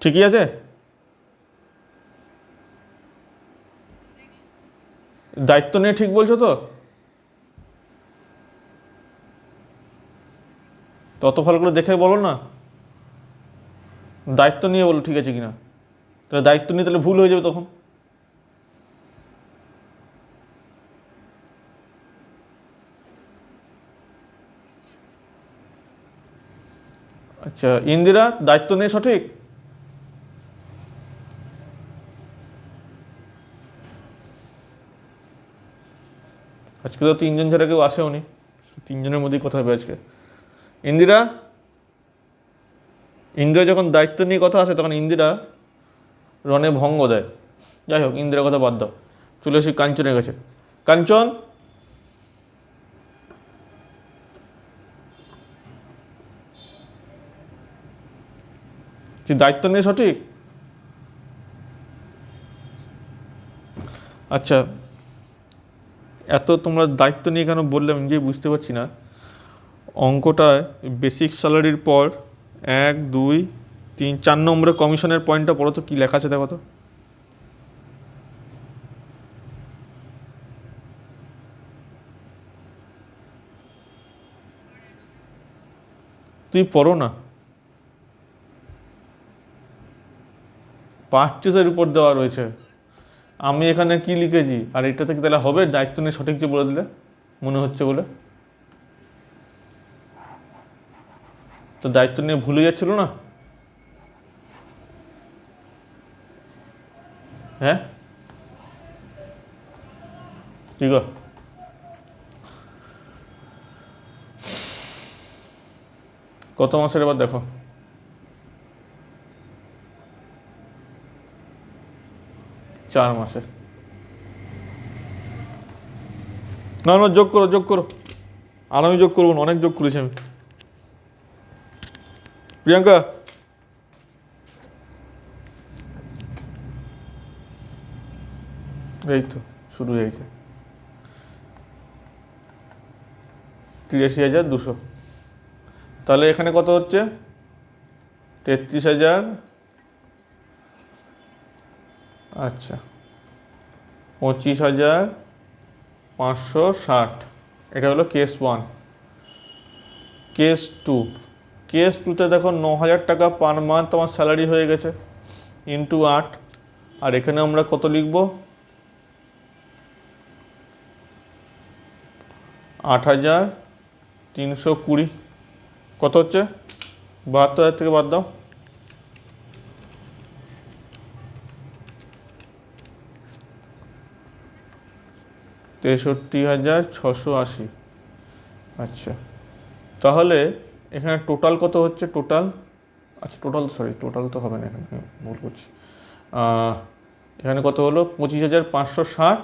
ঠিকই আছে, দায়িত্ব নিয়ে ঠিক বলছো তো? তত ভালো করে দেখে বলো না, দায়িত্ব নিয়ে বলো ঠিক আছে কিনা, তাহলে দায়িত্ব নিয়ে তাহলে ভুল হয়ে যাবে তখন। আচ্ছা, ইন্দিরা দায়িত্ব নেই সঠিক? আজকে তো তিনজন ছাড়া কেউ আসেও নি, তিনজনের মধ্যেই কথা হবে আজকে। ইন্দিরা, ইন্দিরা যখন দায়িত্ব নিয়ে কথা আসে তখন ইন্দিরা রনে ভঙ্গ দেয়। যাই হোক, ইন্দিরার কথা বাদ দাও, চলে আসি কাঞ্চনের কাছে। কাঞ্চন, তুই দায়িত্ব নিয়ে সঠিক? আচ্ছা, এত তোমরা দায়িত্ব নিয়ে কেন বললে আমি নিজেই বুঝতে পারছি না। অঙ্কটায় বেসিক স্যালারির পর 1 2 3 4 নম্বরে কমিশনের পয়েন্টটা পড়ো তো, কী লেখা আছে দেখো তো। তুই পড়ো না, পারচেসের উপর দেওয়া রয়েছে। আমি এখানে কি লিখেছি আর এটাতে কি তাহলে হবে দায়িত্ব নিয়ে সঠিক যে বলে দিলে মনে হচ্ছে বলে? তো দায়িত্ব নিয়ে ভুলে যাচ্ছিল না? হ্যাঁ ঠিক আছে, কত মাসের এবার দেখো? চার মাসের। না না, যোগ করো যোগ করো, আর আমি যোগ করবো না, অনেক যোগ করেছি আমি। প্রিয়াঙ্কা, এই তো শুরু হয়ে গেছে। 83,200। তাহলে এখানে কত হচ্ছে? 33,000। আচ্ছা, 25,560। এটা হলো কেস 1। কেস 2, কেস 2তে দেখো 9,000 টাকা পার মান্থ আমার স্যালারি হয়ে গেছে, ইন্টু 8। আর এখানে আমরা কত লিখব? 8,320। কত হচ্ছে? 72,000 থেকে বাদ দাও। 63,680। আচ্ছা, তাহলে এখানে টোটাল কত হচ্ছে? টোটাল, আচ্ছা টোটাল, সরি টোটাল তো হবে না, এখানে ভুল করছি। এখানে কত হলো? 25,560।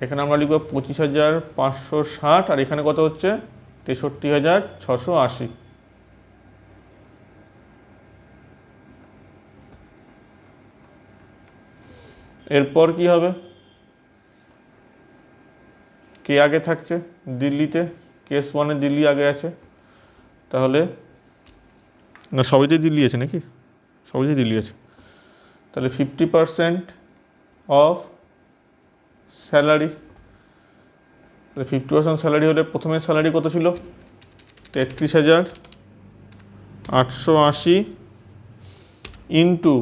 এখানে আমরা লিখব 25,560, আর এখানে কত হচ্ছে? 63,680। এরপর কি হবে? কে আগে থাকছে দিল্লিতে? কেস 1-এ দিল্লি আগে আছে, তাহলে না সবাইতেই দিল্লি আছে নাকি? সবাইতেই দিল্লি আছে। তাহলে 50% অফ স্যালারি। তাহলে 50% স্যালারি হলে প্রথমে স্যালারি কত ছিল? 33,880 ইন্টু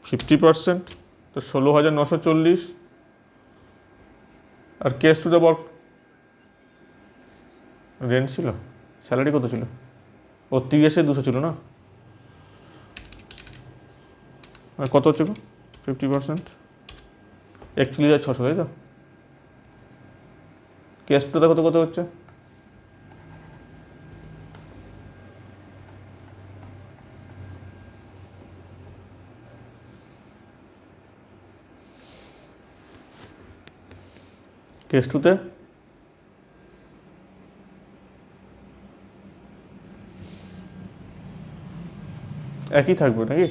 50%, তো 16,940। আর কেস 2তে বল রেন্ট ছিল, স্যালারি কত ছিল? 33,200 ছিল না? আর কত হচ্ছে গো? 50% 41,600, তাই তো? কেস 2তে কত কত হচ্ছে? কেস 2তে একই থাকবে নাকি?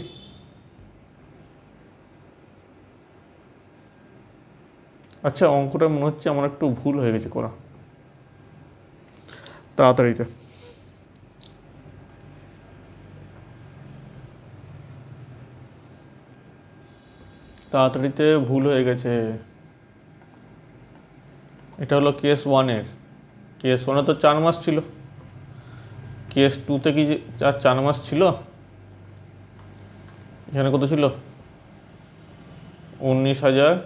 আচ্ছা, অঙ্কটা মনে হচ্ছে আমার একটু ভুল হয়ে গেছে করা। তাড়াতাড়িতে তাড়াতাড়িতে ভুল হয়ে গেছে। এটা হলো কেস 1-এর। কেস 1-এ তো 4 মাস ছিল, কেস 2-তে কি 4 মাস ছিল? এখানে কত ছিল? 19,000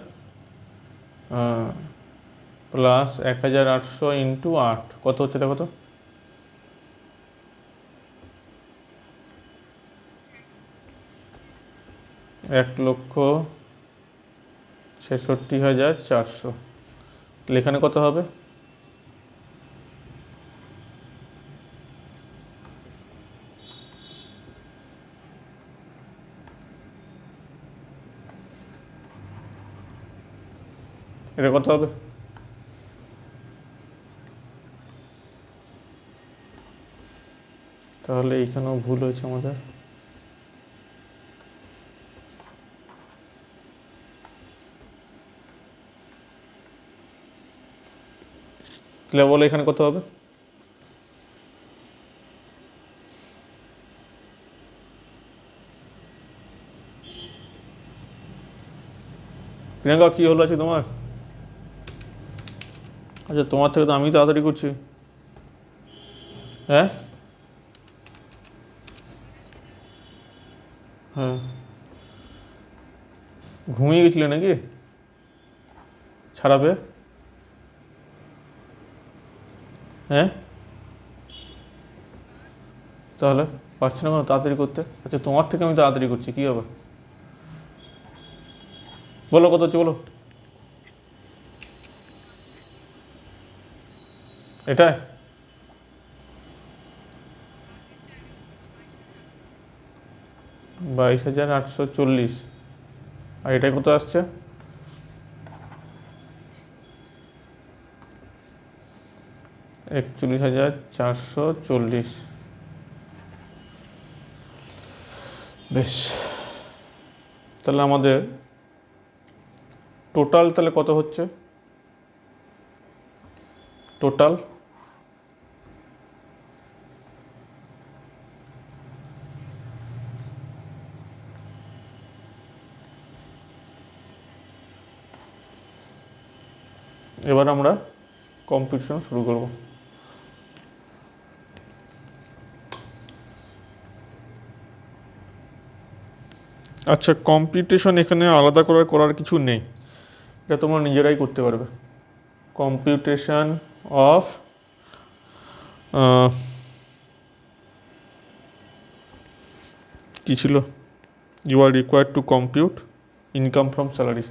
প্লাস 1,800 ইন্টু 8, কত হচ্ছে দেখো তো? 1,66,400, তাহলে এখানে কত হবে? এটা কত হবে? তাহলে এইখানেও ভুল হয়েছে আমাদের। তাহলে বলো এখানে কত হবে? প্রিয়াঙ্কা কি হলো আছে তোমার? আচ্ছা তোমার থেকে তো আমি তাড়াতাড়ি করছি। হ্যাঁ হ্যাঁ, ঘুমিয়ে গেছিলে নাকি ছাড়াবে? হ্যাঁ, তাহলে পারছি না কোনো তাড়াতাড়ি করতে। আচ্ছা তোমার থেকে আমি তাড়াতাড়ি করছি, কী হবে বলো, কত হচ্ছে বলো। এটাই 22,840, আর এটাই কত আসছে? 41,440। বেশ, তাহলে আমাদের টোটাল তাহলে কত হচ্ছে? টোটাল এবার আমরা কম্পিটিশন শুরু করব। আচ্ছা কম্পিটিশন এখানে আলাদা করার কিছু নেই, এটা তোমরা নিজেরাই করতে পারবে। কম্পিটিশন অফ কী ছিল, you are required to compute income from salary,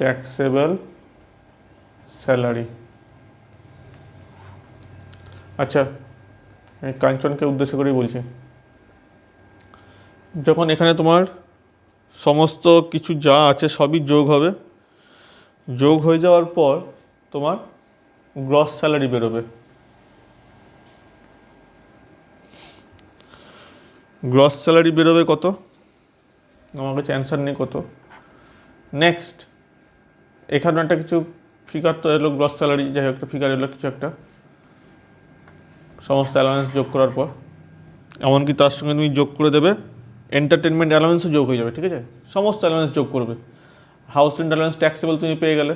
taxable salary. আচ্ছা আমি কাঞ্চনকে উদ্দেশ্য করেই বলছি, যখন এখানে তোমার সমস্ত কিছু যা আছে সবই যোগ হবে, যোগ হয়ে যাওয়ার পর তোমার গ্রস স্যালারি বেরোবে। গ্রস স্যালারি বেরোবে কত? আমার কাছে অ্যান্সার নেই কত। নেক্সট এখানে একটা কিছু ফিগার তো এলো, গ্রস স্যালারি, যাই হোক একটা ফিগার এলো কিছু একটা, সমস্ত অ্যালাউন্স যোগ করার পর, এমনকি তার সঙ্গে তুমি যোগ করে দেবে এন্টারটেনমেন্ট অ্যালাউন্সও যোগ হয়ে যাবে, ঠিক আছে, সমস্ত অ্যালাউন্স যোগ করবে। হাউস রেন্ট অ্যালাউন্স ট্যাক্সেবল তুমি পেয়ে গেলে।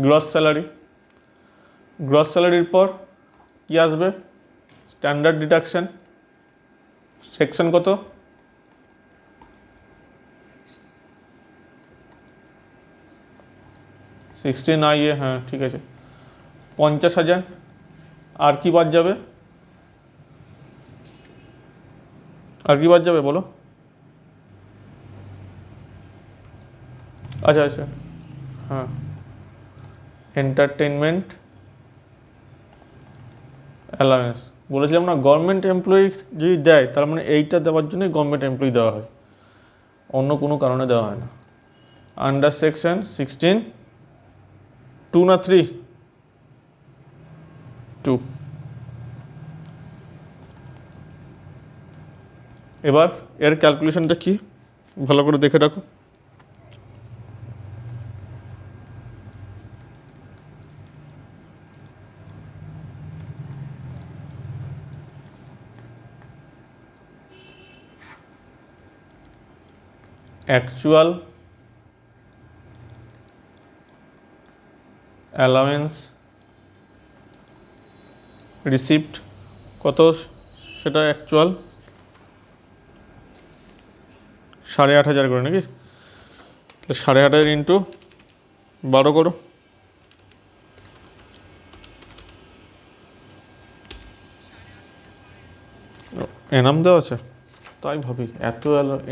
গ্রস স্যালারি, গ্রস স্যালারির পর কি আসবে? স্ট্যান্ডার্ড ডিডাকশন, সেকশন কত? সিক্সটিন আইএ, হ্যাঁ ঠিক আছে, 50,000। আর কি বাদ যাবে? আর কি বাদ যাবে বলো? আচ্ছা আচ্ছা, হ্যাঁ এন্টারটেনমেন্ট অ্যালাউন্স বলেছিলাম না, গভর্নমেন্ট এমপ্লয়ি যদি দেয় তার মানে এইটা দেওয়ার জন্যই গভর্নমেন্ট এমপ্লয়ি দেওয়া হয়, অন্য কোনো কারণে দেওয়া হয় না। আন্ডার সেকশন 16(2) না 3? 2। এবার এর ক্যালকুলেশনটা কি ভালো করে দেখে রাখো। অ্যাকচুয়াল অ্যালাউন্স রিসিপ্ট কত? সেটা অ্যাকচুয়াল 8,500 করে নাকি? তাহলে 8,500 ইন্টু 12 করো, এনাম দেওয়া আছে, তাই ভাবি এত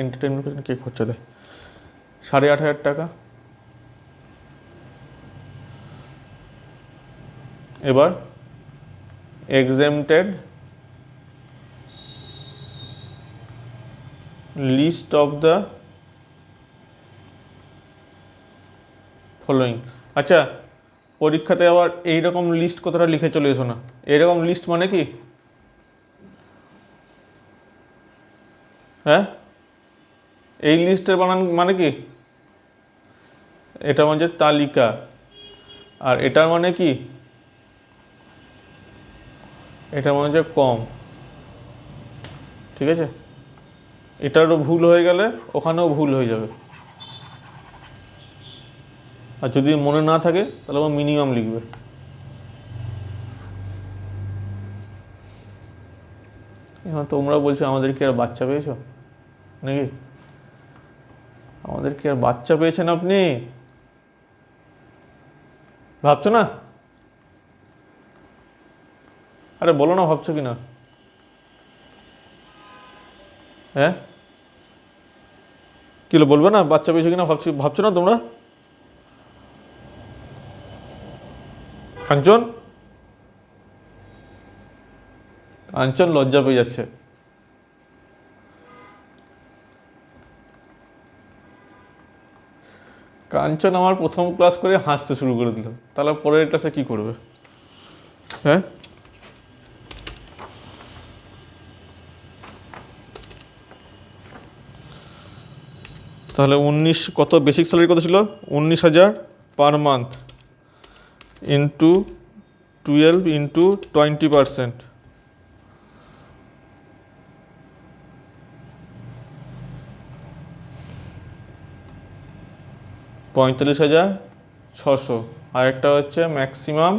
এন্টারটেনমেন্ট পেছনে কে খরচা দেয়। 8,500 টাকা। এবার exempted list of the following. আচ্ছা, পরীক্ষাতে আবার এইরকম লিস্ট কথাটা লিখে চলে এসো না। এরকম লিস্ট মানে কি? হ্যাঁ, এই লিস্টের বানান মানে কি? এটা মানে তালিকা। আর এটার মানে কি? এটা মানে হচ্ছে কম। ঠিক আছে, এটারও ভুল হয়ে গেলে ওখানেও ভুল হয়ে যাবে। আর যদি মনে না থাকে তাহলে ও মিনিমাম লিখবে। এখন তোমরা বলছো আমাদের কি আর বাচ্চা পেয়েছো নাকি? আমাদের কি আর বাচ্চা পেয়েছেন আপনি? ভাবছো না? আরে বলো না, ভাবছো কি না? হ্যাঁ, কিলো বলবে না বাচ্চা পেয়েছো কিনা? ভাবছো না তোমরা? কাঞ্চন, কাঞ্চন লজ্জা পেয়ে যাচ্ছে। কাঞ্চন আমার প্রথম ক্লাস করে হাসতে শুরু করে দিল, তাহলে পরের ক্লাসে কি করবে? হ্যাঁ, তাহলে 19 কত বেসিক স্যালারি কত ছিল? 19,000 পার মান্থ ইন্টু 12 ইন্টু 20%, 45,600। আরেকটা হচ্ছে ম্যাক্সিমাম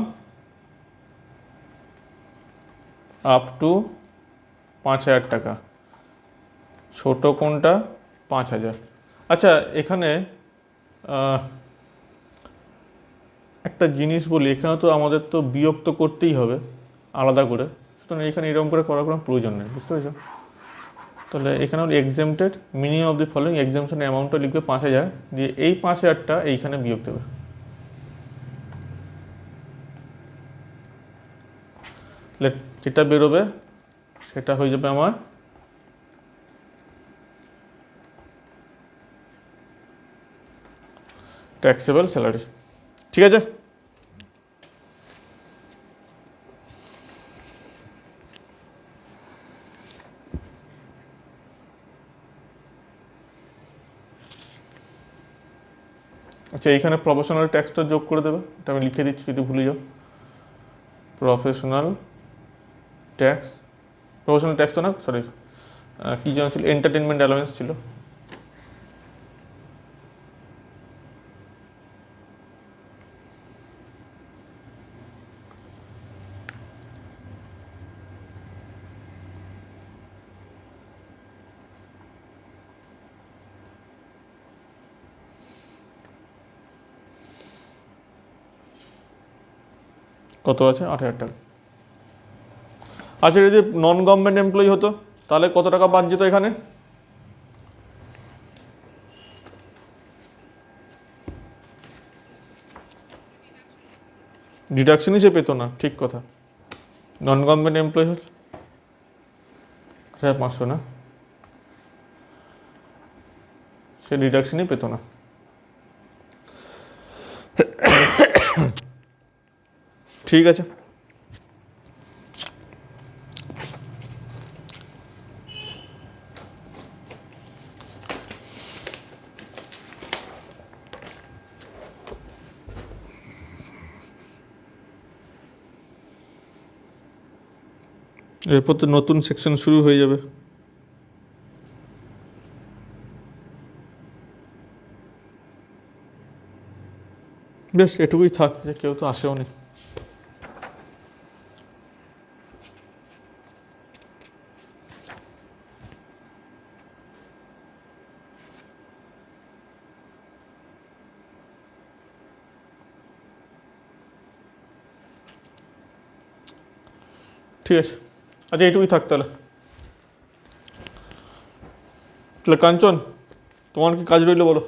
আপ টু 5,000 টাকা। ছোট কোনটা? 5,000। আচ্ছা, এখানে একটা জিনিস বলি, এখানে তো আমাদের তো বিয়োগ তো করতেই হবে আলাদা করে, সুতরাং এখানে এরকম করে করার কোনো প্রয়োজন নেই, বুঝতে পেরেছো? তাহলে এখানে হলো exempted minimum of the following, exemption অ্যামাউন্টটা লিখবে 5,000, দিয়ে এই 5,000টা এইখানে বিয়োগ দেবে। যেটা বেরোবে সেটা হয়ে যাবে আমার ট্যাক্সেবল স্যালারি। ঠিক আছে, আচ্ছা এইখানে প্রফেশনাল ট্যাক্সটা যোগ করে দেবে, এটা আমি লিখে দিচ্ছি যদি ভুলে যাও। প্রফেশনাল ট্যাক্স, প্রফেশনাল ট্যাক্স তো না, সরি, কী যেন ছিল, এন্টারটেনমেন্ট অ্যালাউন্স ছিল। কত আছে? 8,000 টাকা। আচ্ছা, যদি নন গভর্নমেন্ট এমপ্লয়ি হতো তাহলে কত টাকা বাদ যেত এখানে? ডিডাকশনই সে পেতো না, ঠিক কথা। নন গভর্নমেন্ট এমপ্লয়ি হল 500 না, সে ডিডাকশনই পেতো না। ঠিক আছে, এরপর তো নতুন সেকশন শুরু হয়ে যাবে। বেশ, এটুকুই থাক, যে কেউ তো আসেও নি। ঠিক আছে, আচ্ছা এইটুকুই থাক তাহলে। তাহলে কাঞ্চন, তোমার কি কাজ রইলো বলো?